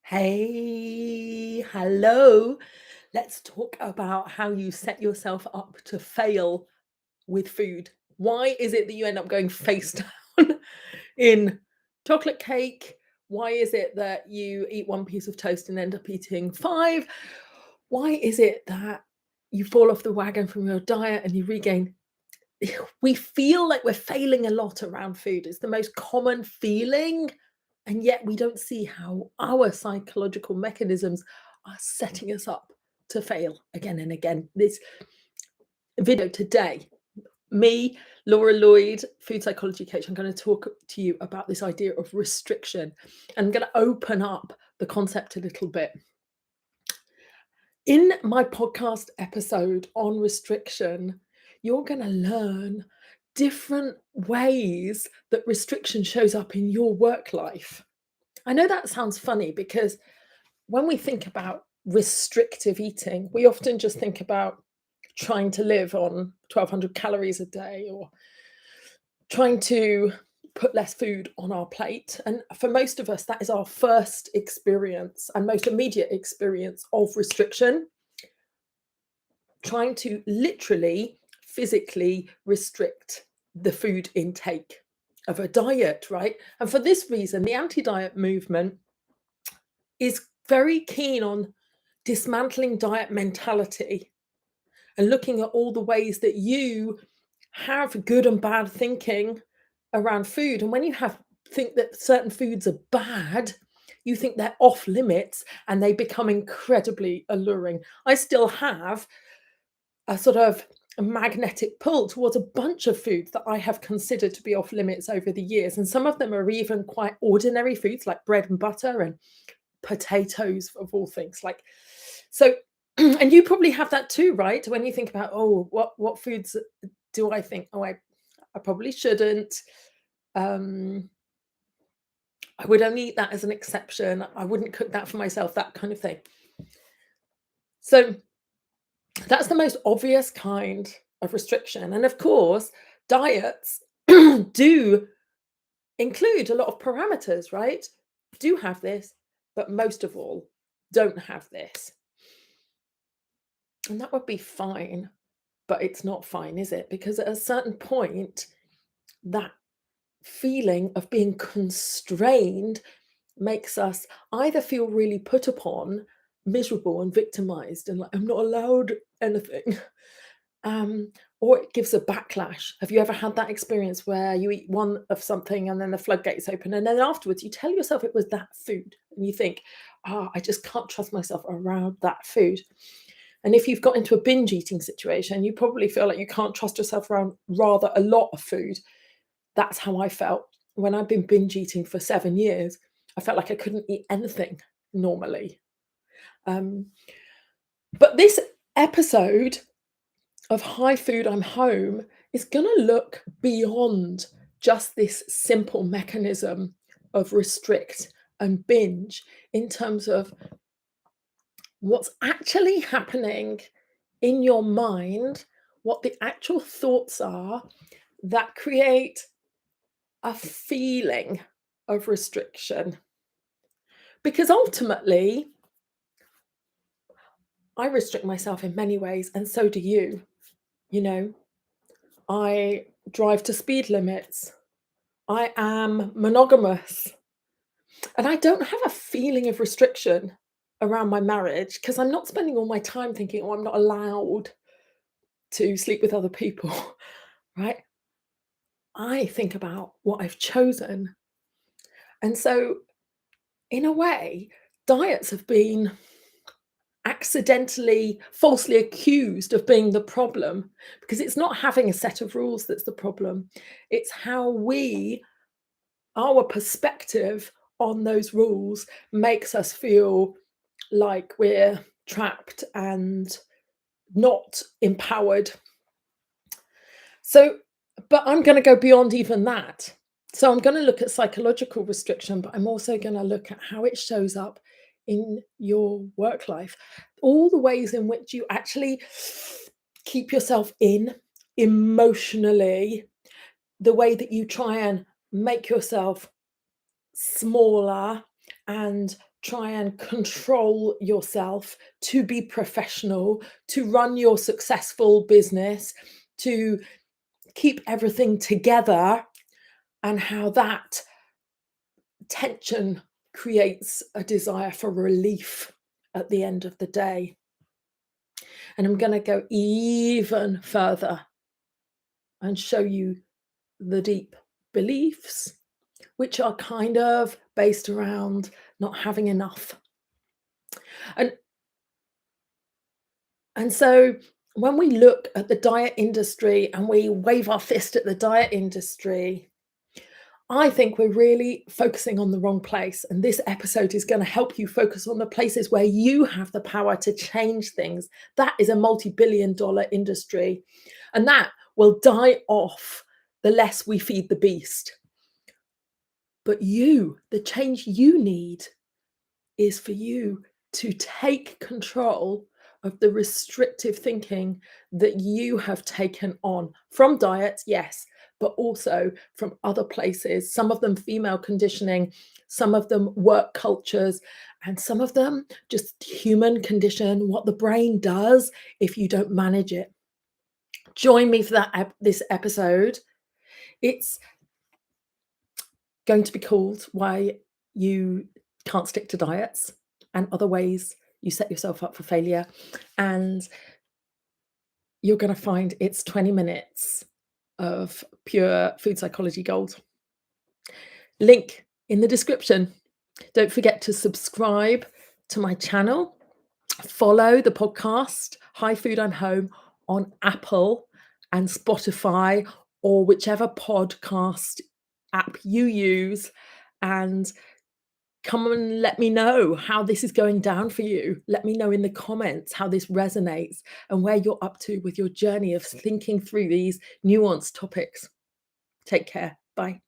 Hey, hello. Let's talk about how you set yourself up to fail with food. Why is it that you end up going face down in chocolate cake? Why is it that you eat one piece of toast and end up eating five? Why is it that you fall off the wagon from your diet and you regain? We feel like we're failing a lot around food. It's the most common feeling, and yet we don't see how our psychological mechanisms are setting us up to fail again and again. This video today, me, Laura Lloyd, food psychology coach, I'm going to talk to you about this idea of restriction. I'm going to open up the concept a little bit. In my podcast episode on restriction, you're going to learn different ways that restriction shows up in your work life. I know that sounds funny because when we think about restrictive eating, we often just think about trying to live on 1,200 calories a day or trying to put less food on our plate. And for most of us, that is our first experience and most immediate experience of restriction, trying to literally physically restrict the food intake of a diet, right? And for this reason, the anti-diet movement is very keen on dismantling diet mentality and looking at all the ways that you have good and bad thinking around food. And when you think that certain foods are bad, you think they're off limits and they become incredibly alluring. I still have a sort of a magnetic pull towards a bunch of foods that I have considered to be off limits over the years. And some of them are even quite ordinary foods like bread and butter and potatoes, of all things. Like, so, and you probably have that too, right? When you think about, oh, what foods do I think? Oh, I probably shouldn't. I would only eat that as an exception. I wouldn't cook that for myself, that kind of thing. So that's the most obvious kind of restriction. And of course, diets do include a lot of parameters, right? Do have this, but most of all, don't have this. And that would be fine, but it's not fine, is it? Because at a certain point, that feeling of being constrained makes us either feel really put upon, miserable, and victimized, and like, I'm not allowed anything. Or it gives a backlash. Have you ever had that experience where you eat one of something and then the floodgates open, and then afterwards you tell yourself it was that food, and you think, I just can't trust myself around that food. And if you've got into a binge eating situation, you probably feel like you can't trust yourself around rather a lot of food. That's how I felt when I've been binge eating for 7 years. I felt like I couldn't eat anything normally. But this episode of High Food, I'm Home is going to look beyond just this simple mechanism of restrict and binge in terms of what's actually happening in your mind, what the actual thoughts are that create a feeling of restriction. Because ultimately, I restrict myself in many ways, and so do you. You know, I drive to speed limits. I am monogamous. And I don't have a feeling of restriction around my marriage because I'm not spending all my time thinking, oh, I'm not allowed to sleep with other people, right? I think about what I've chosen. And so, in a way, diets have been accidentally, falsely accused of being the problem because it's not having a set of rules that's the problem. It's how our perspective on those rules makes us feel like we're trapped and not empowered. So, but I'm going to go beyond even that. So I'm going to look at psychological restriction, but I'm also going to look at how it shows up in your work life, all the ways in which you actually keep yourself in emotionally, the way that you try and make yourself smaller and try and control yourself to be professional, to run your successful business, to keep everything together, and how that tension creates a desire for relief at the end of the day. And I'm going to go even further and show you the deep beliefs, which are kind of based around not having enough. And, and so when we look at the diet industry and we wave our fist at the diet industry, I think we're really focusing on the wrong place. And this episode is going to help you focus on the places where you have the power to change things. That is a multi-billion-dollar industry. And that will die off the less we feed the beast. But you, the change you need is for you to take control of the restrictive thinking that you have taken on from diets, yes, but also from other places, some of them female conditioning, some of them work cultures, and some of them just human condition, what the brain does if you don't manage it. Join me for this episode. It's going to be called Why You Can't Stick to Diets and Other Ways You Set Yourself Up for Failure. And you're going to find it's 20 minutes of pure food psychology gold. Link in the description. Don't forget to subscribe to my channel. Follow the podcast, Hi Food I'm Home, on Apple and Spotify or whichever podcast app you use. And come and let me know how this is going down for you. Let me know in the comments how this resonates and where you're up to with your journey of thinking through these nuanced topics. Take care. Bye.